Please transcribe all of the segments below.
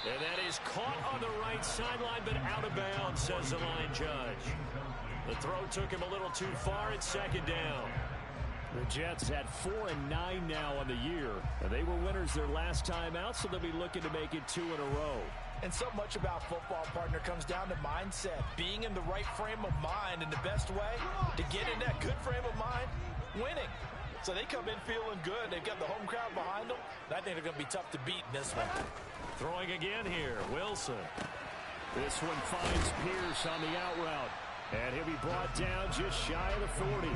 And that is caught on the right sideline, but out of bounds, says the line judge. The throw took him a little too far. It's second down. The Jets at 4-9 now on the year. And they were winners their last time out, so they'll be looking to make it 2 in a row. And so much about football, partner, comes down to mindset. Being in the right frame of mind, and the best way to get in that good frame of mind, winning. So they come in feeling good. They've got the home crowd behind them. And I think they're going to be tough to beat in this one. Throwing again here, Wilson. This one finds Pierce on the out route. And he'll be brought down just shy of the 40.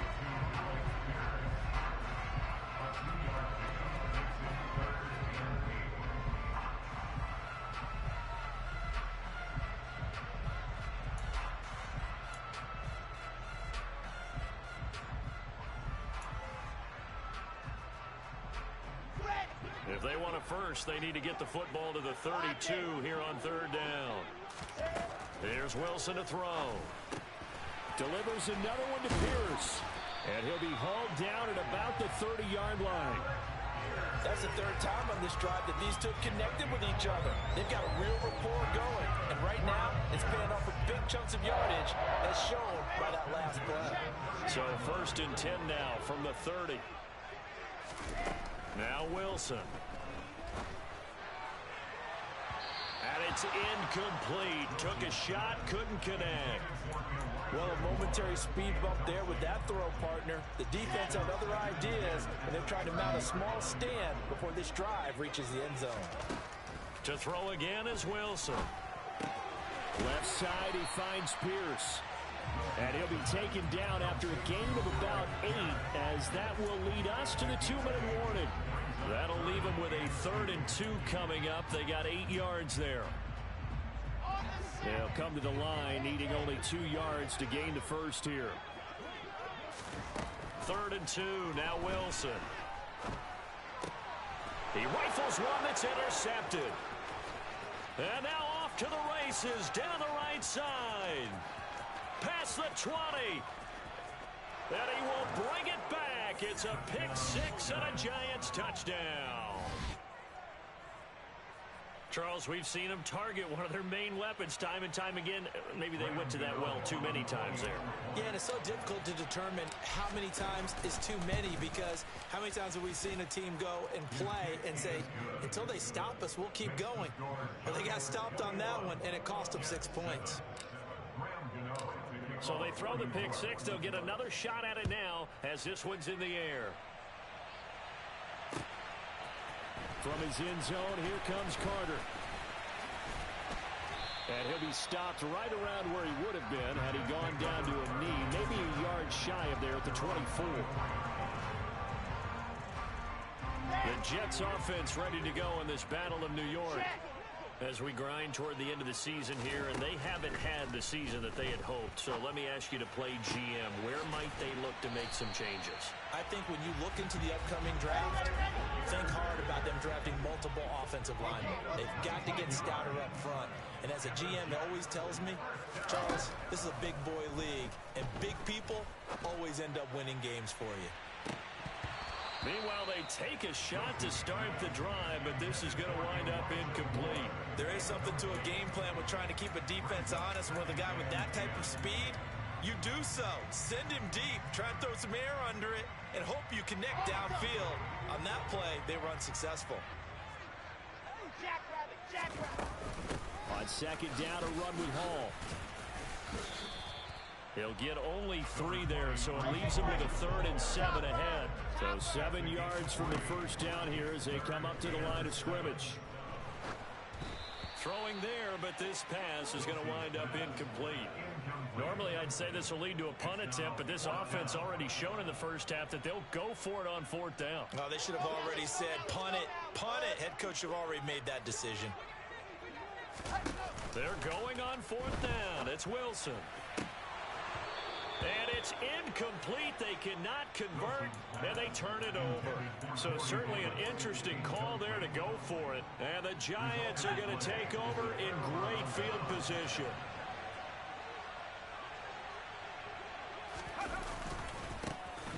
If they want a first, they need to get the football to the 32 here on third down. Here's Wilson to throw. Delivers another one to Pierce. And he'll be hauled down at about the 30-yard line. That's the third time on this drive that these two connected with each other. They've got a real rapport going. And right now, it's paying off with big chunks of yardage, as shown by that last play. So 1st and 10 now from the 30. Now Wilson. And it's incomplete. Took a shot, couldn't connect. Well, a momentary speed bump there with that throw, partner. The defense had other ideas, and they're trying to mount a small stand before this drive reaches the end zone. To throw again is Wilson. Left side, he finds Pierce. And he'll be taken down after a gain of about 8, as that will lead us to the 2-minute warning. That'll leave them with a 3rd and 2 coming up. They got 8 yards there. They'll come to the line, needing only 2 yards to gain the first here. 3rd and 2, now Wilson. He rifles one that's intercepted. And now off to the races, down the right side. Past the 20. And he will bring it back. It's a pick 6 and a Giants touchdown. Charles, we've seen them target one of their main weapons time and time again. Maybe they went to that well too many times there. Yeah, and it's so difficult to determine how many times is too many, because how many times have we seen a team go and play and say, until they stop us, we'll keep going. Well, they got stopped on that one, and it cost them 6 points. So they throw the pick 6. They'll get another shot at it now as this one's in the air. From his end zone, here comes Carter. And he'll be stopped right around where he would have been had he gone down to a knee, maybe a yard shy of there at the 24. The Jets offense ready to go in this Battle of New York as we grind toward the end of the season here, and they haven't had the season that they had hoped. So let me ask you to play GM. Where might they look to make some changes? I think when you look into the upcoming draft, think hard about them drafting multiple offensive linemen. They've got to get stouter up front. And as a GM, it always tells me, Charles, this is a big boy league, and big people always end up winning games for you. Meanwhile, they take a shot to start the drive, but this is going to wind up incomplete. There is something to a game plan with trying to keep a defense honest. With a guy with that type of speed, you do so. Send him deep, try and throw some air under it, and hope you connect downfield. On that play, they were unsuccessful. On second down, a run with Hall. He'll get only 3 there, so it leaves him with a 3rd and 7 ahead. So 7 yards from the first down here as they come up to the line of scrimmage. Throwing there, but this pass is going to wind up incomplete. Normally, I'd say this will lead to a punt attempt, but this offense already shown in the first half that they'll go for it on 4th down. Oh, they should have already said, punt it, punt it. Head coach should have already made that decision. They're going on 4th down. It's Wilson. And it's incomplete. They cannot convert, and they turn it over. So certainly an interesting call there to go for it. And the Giants are going to take over in great field position.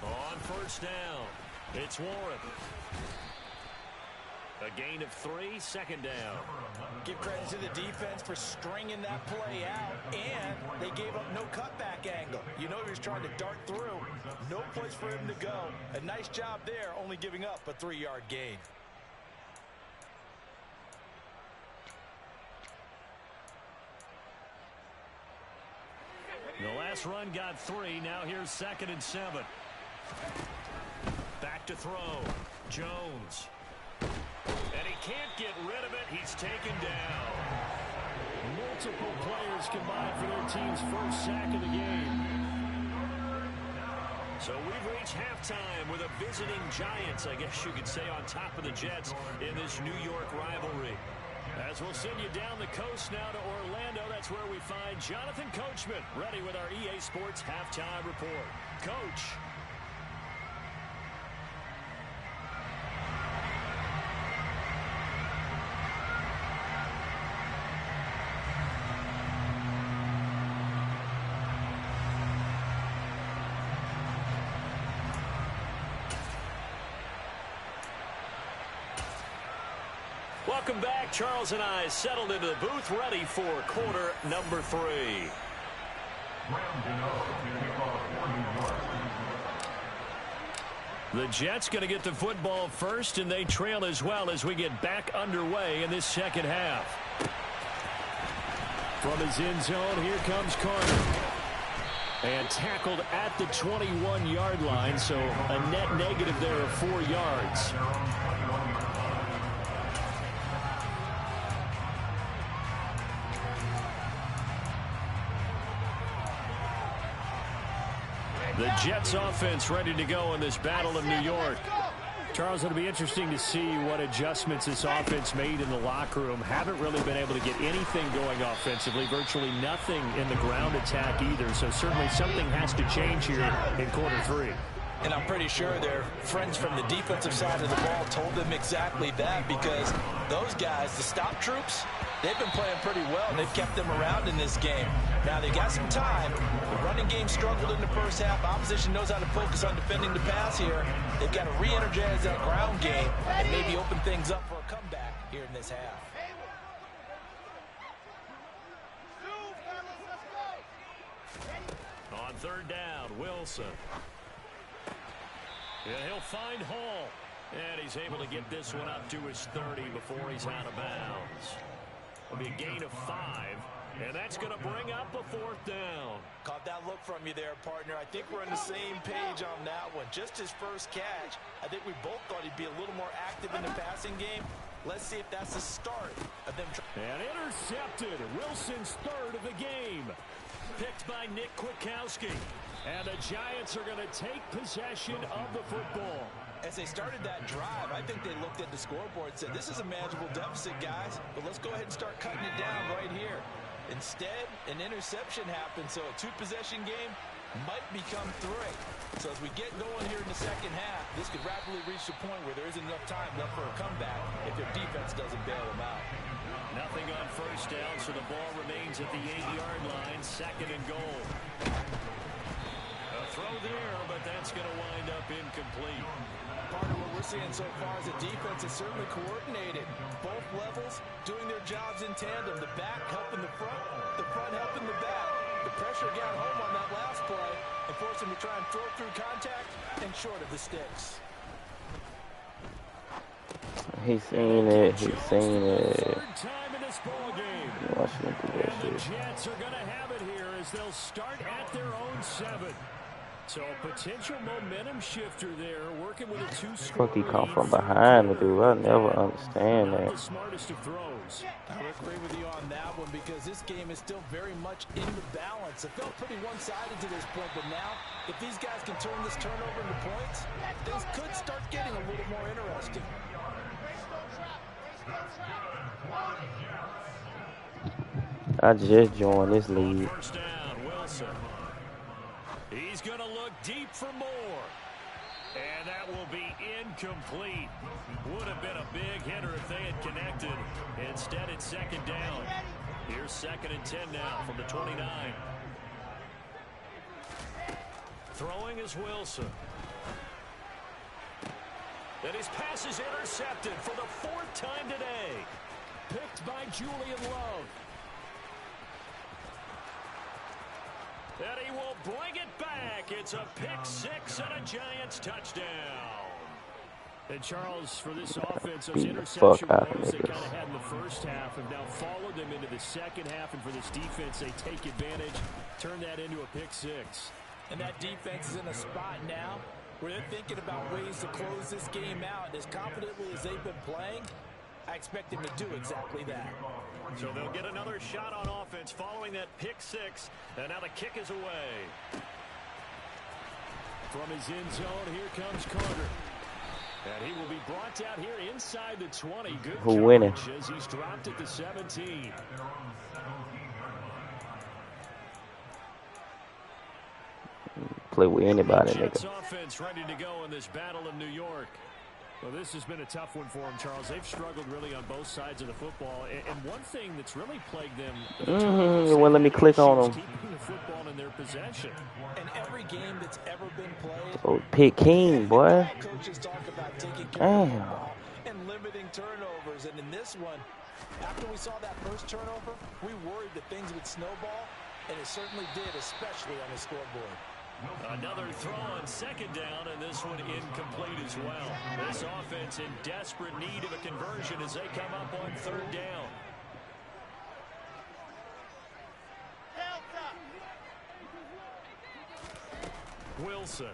On 1st down, it's Warren. A gain of 3, 2nd down. Give credit to the defense for stringing that play out, and they gave up no cutback angle. You know he was trying to dart through. No place for him to go. A nice job there, only giving up a 3-yard gain. The last run got 3. Now here's 2nd and 7. Back to throw. Jones. And he can't get rid of it. He's taken down. Multiple players combined for their team's first sack of the game. So we've reached halftime with a visiting Giants, I guess you could say, on top of the Jets in this New York rivalry. As we'll send you down the coast now to Orlando, that's where we find Jonathan Coachman, ready with our EA Sports Halftime Report. Coach. Welcome back. Charles and I settled into the booth, ready for quarter number 3. The Jets going to get the football first, and they trail as well as we get back underway in this second half. From his end zone, here comes Carter. And tackled at the 21-yard line, so a net negative there of 4 yards. The Jets offense ready to go in this battle of New York. Charles, it'll be interesting to see what adjustments this offense made in the locker room. Haven't really been able to get anything going offensively. Virtually nothing in the ground attack either. So certainly something has to change here in quarter 3. And I'm pretty sure their friends from the defensive side of the ball told them exactly that, because those guys, the stop troops, they've been playing pretty well, and they've kept them around in this game. Now, they got some time. The running game struggled in the first half. Opposition knows how to focus on defending the pass here. They've got to re-energize that ground game and maybe open things up for a comeback here in this half. On 3rd down, Wilson. And he'll find Hall. And he's able to get this one up to his 30 before he's out of bounds. It'll be a gain of 5. And that's going to bring up a 4th down. Caught that look from you there, partner. I think we're on the same page on that one. Just his first catch. I think we both thought he'd be a little more active in the passing game. Let's see if that's the start of them. And intercepted. Wilson's 3rd of the game. Picked by Nick Kwiatkowski. And the Giants are going to take possession of the football. As they started that drive, I think they looked at the scoreboard and said, this is a manageable deficit, guys, but let's go ahead and start cutting it down right here. Instead, an interception happened, so a 2-possession game might become 3. So as we get going here in the second half, this could rapidly reach the point where there isn't enough time left for a comeback if their defense doesn't bail them out. Nothing on 1st down, so the ball remains at the 8-yard line, 2nd and goal. A throw there, but that's going to wind up incomplete. Part of what we're seeing so far is the defense is certainly coordinated. Both levels doing their jobs in tandem. The back helping the front helping the back. The pressure got home on that last play and forced him to try and throw through contact and short of the sticks. He's seen it. He's seen it. 3rd time in this ball game. And the Jets are going to have it here as they'll start at their own 7. So a potential momentum shifter there, working with a 2-score Fuck, he come from behind, dude. I never understand that. The smartest of throws. I would agree with you on that one, because this game is still very much in the balance. It felt pretty one-sided to this point, but now, if these guys can turn this turnover into points, things could start getting a little more interesting. I just joined this league. 1st down, Wilson. He's going to look deep for more. And that will be incomplete. Would have been a big hitter if they had connected. Instead, it's 2nd down. Here's 2nd and 10 now from the 29. Throwing is Wilson. And his pass is intercepted for the 4th time today. picked by Julian Love. And he will bring it back. It's a pick six and a Giants touchdown. And Charles, for this offense, those interception woes they kind of had in the first half have now followed them into the second half. And for this defense, they take advantage, turn that into a pick six. And that defense is in a spot now where they're thinking about ways to close this game out. And as confidently as they've been playing, I expect them to do exactly that. So they'll get another shot on offense following that pick six. And now the kick is away. From his end zone, here comes Carter. And he will be brought down here inside the 20. Good Who winning? As he's dropped at the 17. Play with anybody, nigga. Offense ready to go in this battle of New York. Well, this has been a tough one for them, Charles. They've struggled really on both sides of the football. And one thing that's really plagued them... Well, let me click on them. Keeping the football in their possession. And every game that's ever been played... Oh, pick King, boy. Coaches talk about taking care of the Damn. ball and limiting turnovers. And in this one, after we saw that first turnover, we worried that things would snowball. And it certainly did, especially on the scoreboard. Another throw on second down, and this one incomplete as well. This offense in desperate need of a conversion as they come up on third down. Wilson.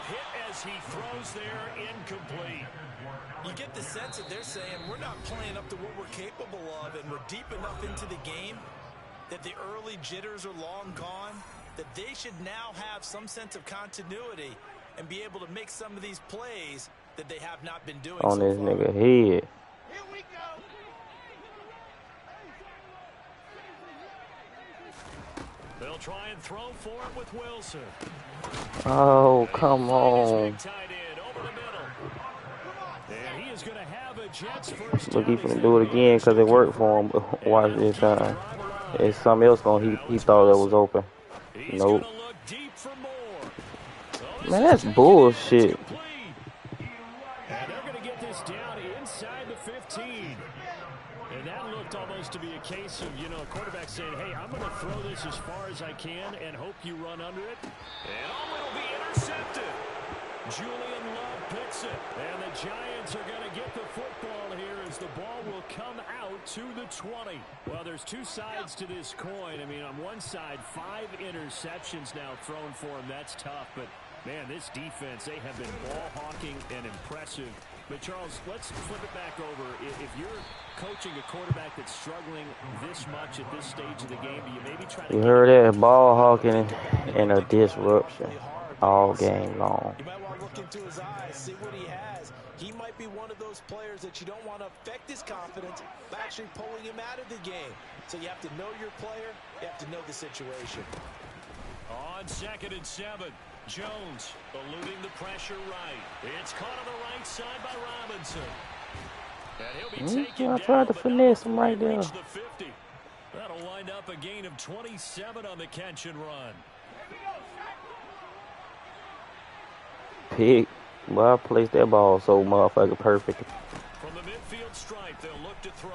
Hit as he throws there, incomplete. You get the sense that they're saying we're not playing up to what we're capable of, and we're deep enough into the game that the early jitters are long gone, that they should now have some sense of continuity and be able to make some of these plays that they have not been doing On so this far. nigga head. Here we go. They'll try and throw for it with Wilson. Oh, come on. Tight end over the middle. And he is going to have a Jets first Look, he down. finna do it again because it worked for him. But watch this time. It's something else he thought that was open. He's Nope. gonna look deep for more. So Man, that's bullshit. And they're going to get this down inside the 15. And that looked almost to be a case of, a quarterback saying, hey, I'm going to throw this as far as I can and hope you run under it. And it'll be intercepted. Julian Love picks it. And the Giants are going to get the football here as the ball will come out to the 20. Well, there's two sides to this coin. I mean, on one side, 5 interceptions now thrown for him. That's tough. But, man, this defense, they have been ball hawking and impressive. But, Charles, let's flip it back over. If you're coaching a quarterback that's struggling this much at this stage of the game, do you maybe try to... You heard that? Ball hawking and a disruption all game long. You might want to look into his eyes, see what he has. He might be one of those players that you don't want to affect his confidence by actually pulling him out of the game. So you have to know your player. You have to know the situation. On 2nd and 7, Jones eluding the pressure right. It's caught on the right side by Robinson. And he'll be taken I tried to down, finesse him right there. reach the 50. That'll wind up a gain of 27 on the catch and run. Pick. Boy, I placed that ball so motherfucking perfect. From the midfield stripe, they'll look to throw.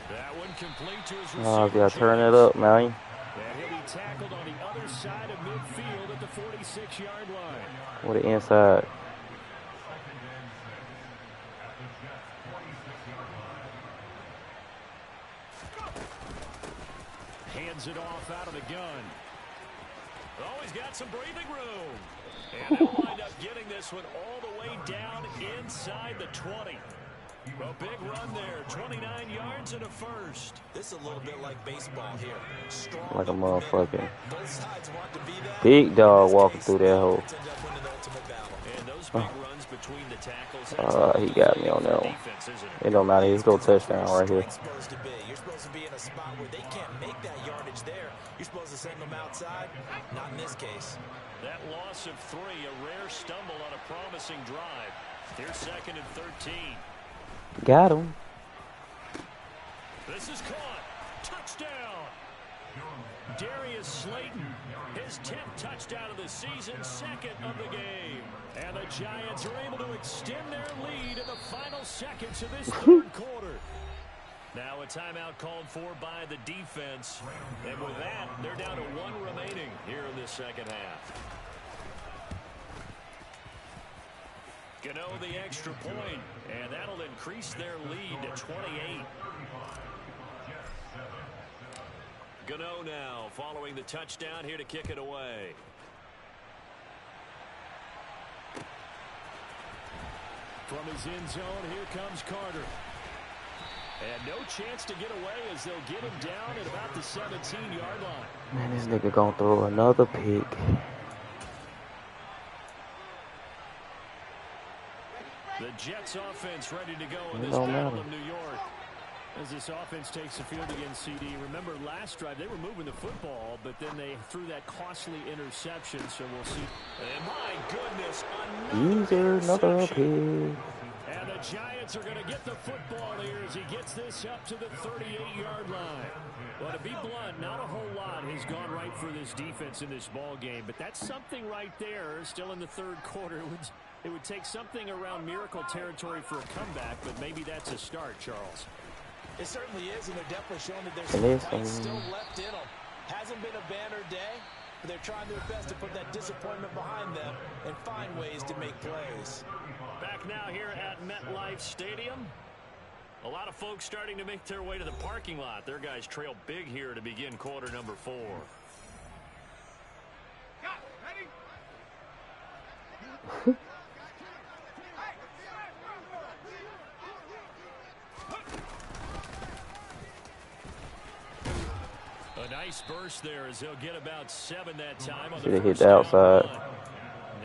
That one complete to his Oh, receiver. gotta turn it up, man. And he'll be tackled on the other side of midfield at the 46-yard line. With the inside. Hands it off out of the gun. Oh, he's got some breathing room. And they'll wind up getting this one all the way down inside the 20. A big run there, 29 yards and a first. This is a little bit like baseball here. Strong Like a motherfucking both sides want to be that. big dog walking through that hole. Ends up winning the ultimate battle. And those big runs between the tackles. He got me on that one. Defense, isn't it? It don't matter. He's go touchdown right here. You're supposed to be. You're supposed to be in a spot where they can't make that yardage there. You're supposed to send them outside. Not in this case. That loss of 3, a rare stumble on a promising drive. Here's 2nd and 13. Got him. This is caught. Touchdown. Darius Slayton, his his 10th touchdown of the season, 2nd of the game. And the Giants are able to extend their lead in the final seconds of this 3rd quarter. Now a timeout called for by the defense. And with that, they're down to 1 remaining here in this 2nd half. Gano the extra point, and that'll increase their lead to 28. Gano now following the touchdown here to kick it away. From his end zone, here comes Carter. And no chance to get away as they'll get him down at about the 17-yard line. Man, this nigga gonna throw another pick. The Jets offense ready to go in this battle of New York. As this offense takes the field against CD. Remember last drive, they were moving the football, but then they threw that costly interception, so we'll see. And my goodness, another pick. And the Giants are going to get the football here as he gets this up to the 38-yard line. Well, to be blunt, not a whole lot has gone right for this defense in this ball game, but that's something right there. Still in the 3rd quarter. It would take something around miracle territory for a comeback, but maybe that's a start, Charles. It certainly is, and they're definitely showing that there's some fight still left in them. Hasn't been a banner day, but they're trying their best to put that disappointment behind them and find ways to make plays. Back now here at MetLife Stadium. A lot of folks starting to make their way to the parking lot. Their guys trail big here to begin quarter number 4. A nice burst there as they'll get about 7 that time. Should have hit the outside.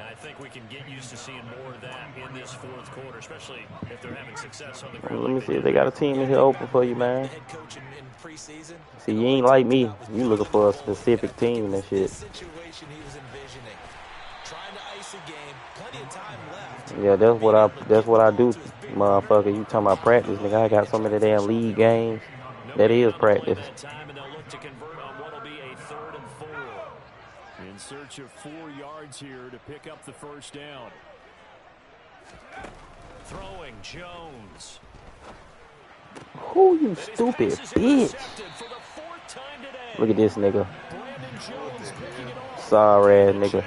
I think we can get used to seeing more of that in this 4th quarter, especially if they're having success on the ground. Let me see if they got a team in here open for you, man. See, you ain't like me. You looking for a specific team and shit. Yeah, that's what I do, motherfucker. You talking about practice, nigga? I got so many damn league games. That is practice. In search of 4 yards here to pick up the first down. Throwing Jones. Who you stupid bitch? Look at this nigga. Sorry ass nigga.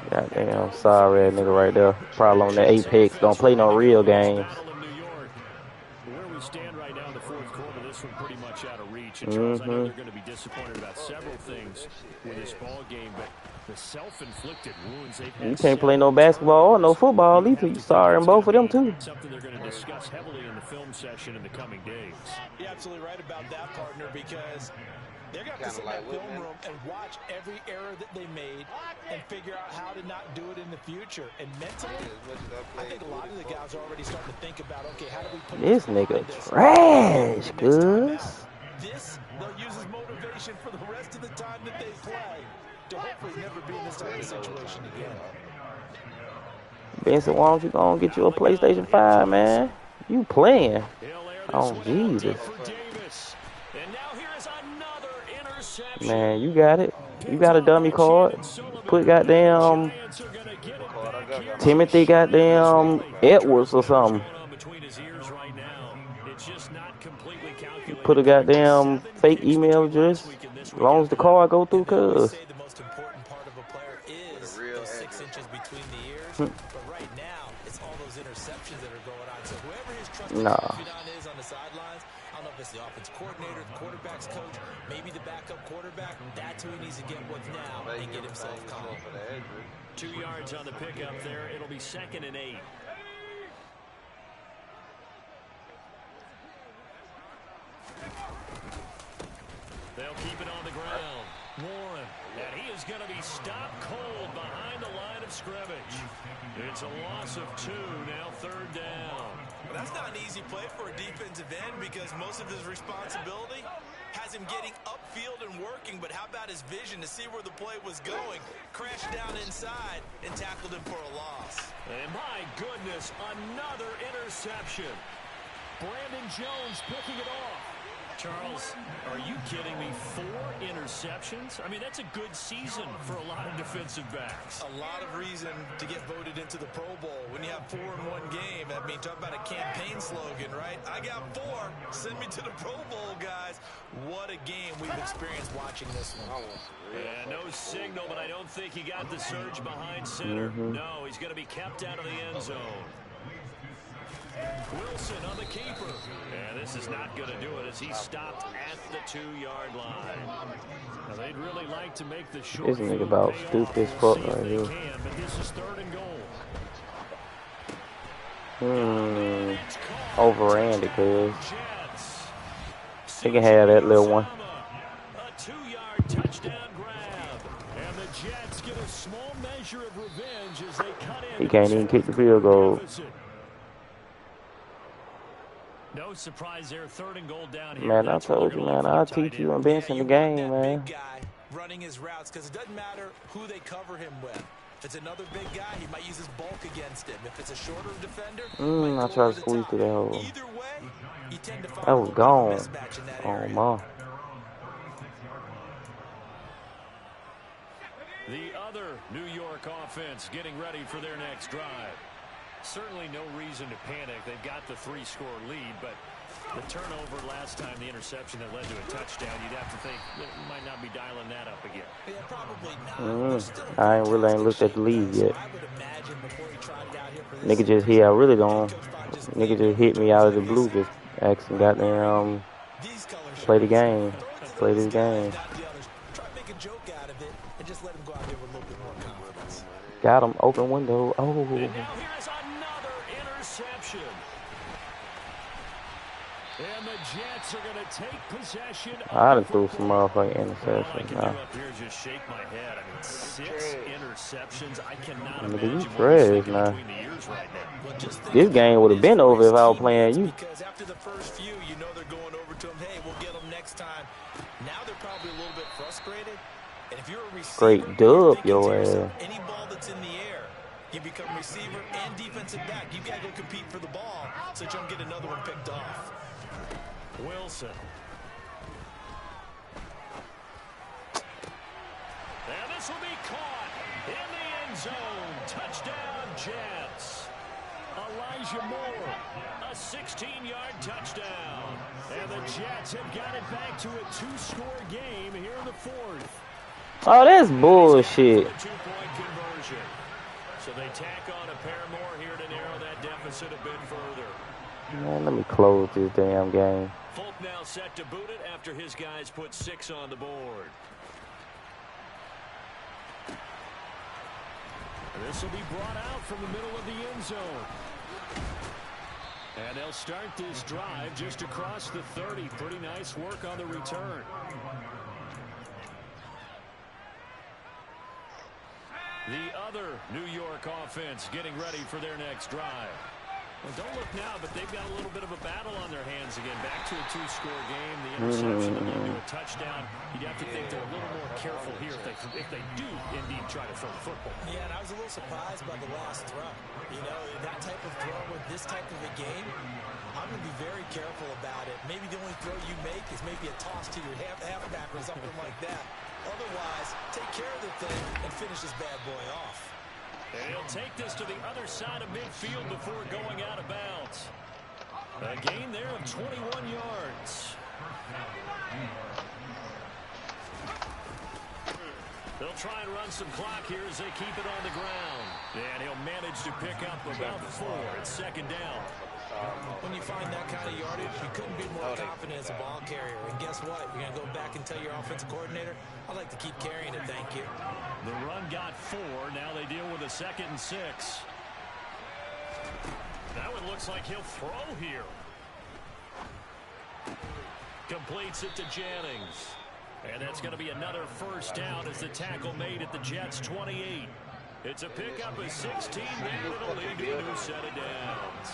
Goddamn sorry ass nigga right there. Probably on that Apex. Don't play no real games. Where we stand right now in the 4th quarter, this one pretty much out of reach. And Charles, I know they're going to be disappointed about several things with this ball game, but the self-inflicted wounds they've had. You can't play no basketball or no football either. You sorry in both of them too. Something they're going to discuss heavily in the film session in the coming days. You're absolutely right about that, partner, because they're going to have to sit in that film room and watch every error that they made and figure out how to not do it in the future. And mentally, I think a lot of the guys are already starting to think about, okay, how do we put this nigga trash, cuz. This, they'll use as motivation for the rest of the time that they play to hopefully never be in this type of situation again. Benson, why don't you go and get you a PlayStation 5, man? You playing. Oh, Jesus. Man, you got it. You got a dummy card. Put goddamn Timothy goddamn Edwards or something. Put a goddamn fake email address. As long as the card go through, cuz. The most important part of a player is the 6 inches between the ears. But right now, it's all those interceptions that are going on. So whoever his trusted confidant is on the sidelines, I don't know if it's the offense coordinator, the quarterback's coach, maybe the backup quarterback. That's who he needs to get with now and get himself calm. 2 yards on the pickup there. It'll be 2nd and 8. They'll keep it on the ground. Warren, and he is going to be stopped cold behind the line of scrimmage. It's a loss of 2, now 3rd down. Well, that's not an easy play for a defensive end because most of his responsibility has him getting upfield and working, but how about his vision to see where the play was going? Crashed down inside and tackled him for a loss. And my goodness, another interception. Brandon Jones picking it off. Charles, are you kidding me? 4 interceptions? I mean, that's a good season for a lot of defensive backs. A lot of reason to get voted into the Pro Bowl. When you have 4 in one game, I mean, talk about a campaign slogan, right? I got 4. Send me to the Pro Bowl, guys. What a game we've experienced watching this one. And no signal, but I don't think he got the surge behind center. No, he's going to be kept out of the end zone. Wilson on the keeper. And this is not going to do it as he stopped at the 2-yard line. Now, they'd really like to make the short this nigga about stupid as fuck right here. But this is 3rd and goal. Overran it, cuz. He can have that little one. A 2-yard touchdown grab. And the Jets get a small measure of revenge as they cut in. He can't even kick the field goal. No surprise there, 3rd and goal down here. Man, I told you, man, I'll teach you and Bench in the game, man. Big guy running his routes because it doesn't matter who they cover him with. If it's another big guy, he might use his bulk against him. If it's a shorter defender, I tried to squeeze through that hole. Either way, you tend to find that was gone. Oh, my. The other New York offense getting ready for their next drive. Certainly no reason to panic. They've got the 3-score lead, but the turnover last time, the interception that led to a touchdown, you'd have to think that you might not be dialing that up again. Yeah, probably not. I ain't looked at the lead yet. Nigga just here. I really don't. Nigga just hit me out of the blue. Just asking goddamn play the game. Play this game. Got him. Open window. Oh. And now here's another interception. And the Jets are going to take possession. I done threw some motherfucking interceptions. All I can do up here is just shake my head. I mean, 6 interceptions. I cannot imagine you what trash now. between the years right now. This game would have been over if I was playing you. Because after the first few, you know they're going over to him. Hey, we'll get them next time. Now they're probably a little bit frustrated. And if you're a receiver, straight dub your ass. Any ball that's in the air, you become receiver and defensive back. You got to go compete for the ball so you don't get another one picked off. Wilson. And this will be caught in the end zone. Touchdown, Jets. Elijah Moore, a 16-yard touchdown. And the Jets have got it back to a 2-score game here in the 4th. Oh, that's bullshit. Two-point conversion. So they tack on a pair more here to narrow that deficit a bit further. Man, let me close this damn game. Folk now set to boot it after his guys put 6 on the board. And this will be brought out from the middle of the end zone. And they'll start this drive just across the 30. Pretty nice work on the return. The other New York offense getting ready for their next drive. Well, don't look now, but they've got a little bit of a battle on their hands again. Back to a 2-score game. The interception that led to a touchdown. You'd have to think they're a little more careful here if they do indeed try to throw the football. Yeah, and I was a little surprised by the last throw. You know, that type of throw with this type of a game, I'm going to be very careful about it. Maybe the only throw you make is maybe a toss to your halfback or something like that. Otherwise, take care of the thing and finish this bad boy off. And he'll take this to the other side of midfield before going out of bounds. A gain there of 21 yards. They'll try and run some clock here as they keep it on the ground. And he'll manage to pick up about 4. It's 2nd down. When you find that kind of yardage, you couldn't be more confident as a ball carrier. And guess what? You're going to go back and tell your offensive coordinator, I'd like to keep carrying it, thank you. The run got 4. Now they deal with a 2nd and 6. That one looks like he'll throw here. Completes it to Jennings. And that's going to be another 1st down as the tackle made at the Jets' 28. It's a pickup of 16 there. It'll lead to a new set of downs.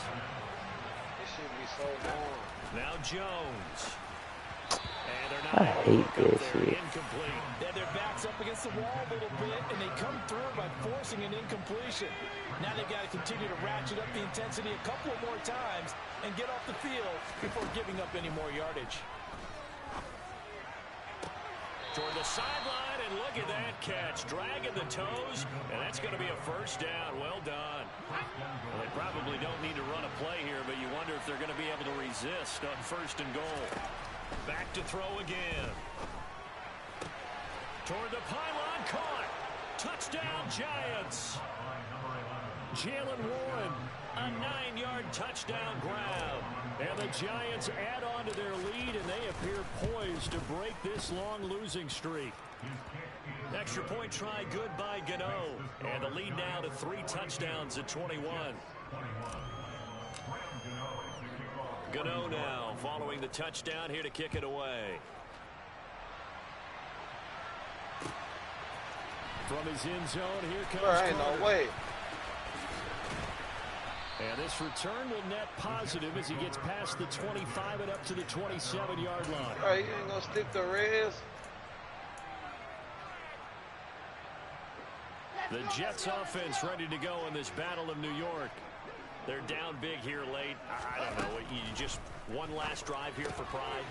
Now Jones. And they're not I hate this shit. Incomplete. Yeah, their backs up against the wall a little bit, and they come through by forcing an incompletion. Now they've got to continue to ratchet up the intensity a couple of more times and get off the field before giving up any more yardage. Toward the sideline, and look at that catch. Dragging the toes, and that's going to be a first down. Well done. Well, they probably don't need to run a play here, but you wonder if they're going to be able to resist on 1st and goal. Back to throw again. Toward the pylon, caught. Touchdown, Giants. Jalen Warren, a 9-yard touchdown grab. And the Giants add on to their lead, and they appear poised to break this long losing streak. Extra point try good by Gano. And the lead now to 3 touchdowns at 21. Gano now following the touchdown here to kick it away. From his end zone, here comes There ain't no way. And this return will net positive as he gets past the 25 and up to the 27-yard line. Bro, you ain't gonna stick the res. The Jets offense ready to go in this Battle of New York. They're down big here late. I don't know. You just one last drive here for pride.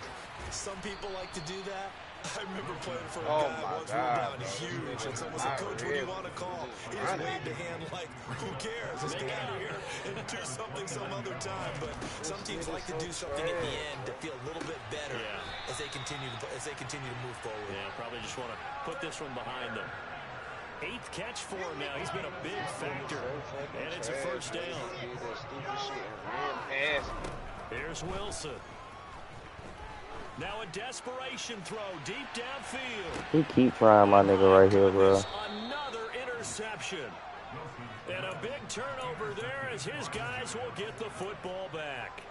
Some people like to do that. I remember playing for a Oh guy my once we were God, down bro. huge, and someone said, "Coach, what do you want to call?" He just waved a hand like, "Who cares? Let's get out of here and do something some other time." But some teams like to do something at the end to feel a little bit better as they continue to move forward. Yeah, probably just want to put this one behind them. 8th catch for him now. He's been a big factor, and it's a first down. Here's Wilson. Now a desperation throw deep downfield. He keep trying my nigga right here, bro. Another interception. And a big turnover there as his guys will get the football back.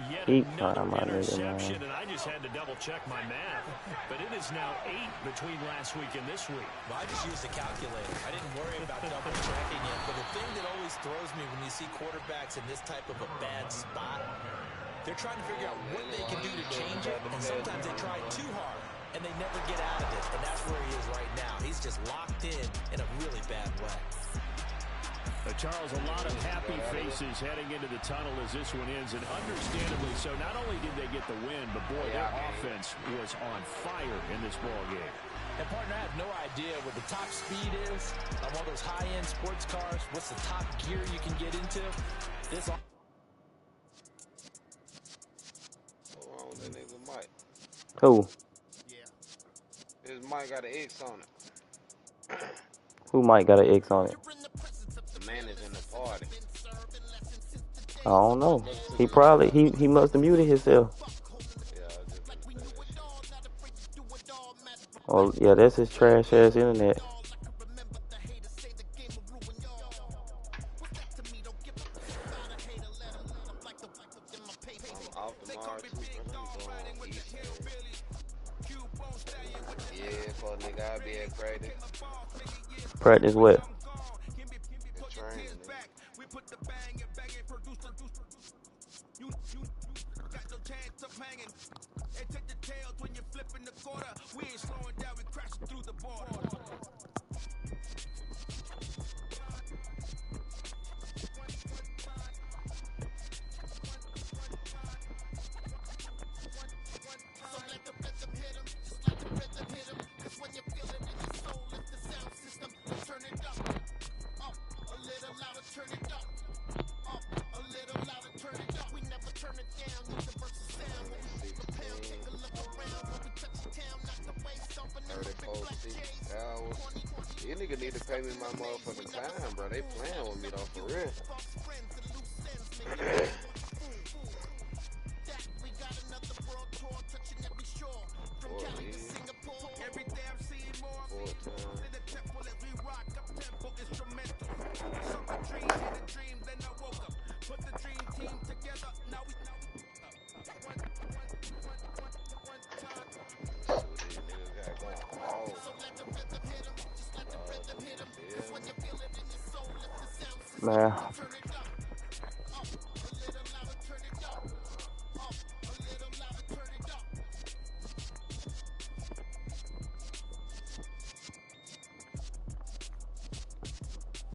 Yet Keep another trying my nigga, interception, man. and I just had to double-check my math. But it is now 8 between last week and this week. Well, I just used a calculator. I didn't worry about double-checking it. But the thing that always throws me when you see quarterbacks in this type of a bad spot, they're trying to figure out what they can do to change it, and sometimes they try too hard, and they never get out of it. And that's where he is right now. He's just locked in a really bad way. Charles, a lot of happy faces heading into the tunnel as this one ends, and understandably so. Not only did they get the win, but boy, their offense was on fire in this ball game. And partner, I have no idea what the top speed is on one of those high-end sports cars. What's the top gear you can get into? This. Who? His mic got an X on it. Who might got an X on it? The man is in the party. I don't know. He probably he must have muted himself. Oh yeah, that's his trash ass internet. Practice what? You niggas need to pay me my motherfucking time, bro. They playing with me though, for real. Man,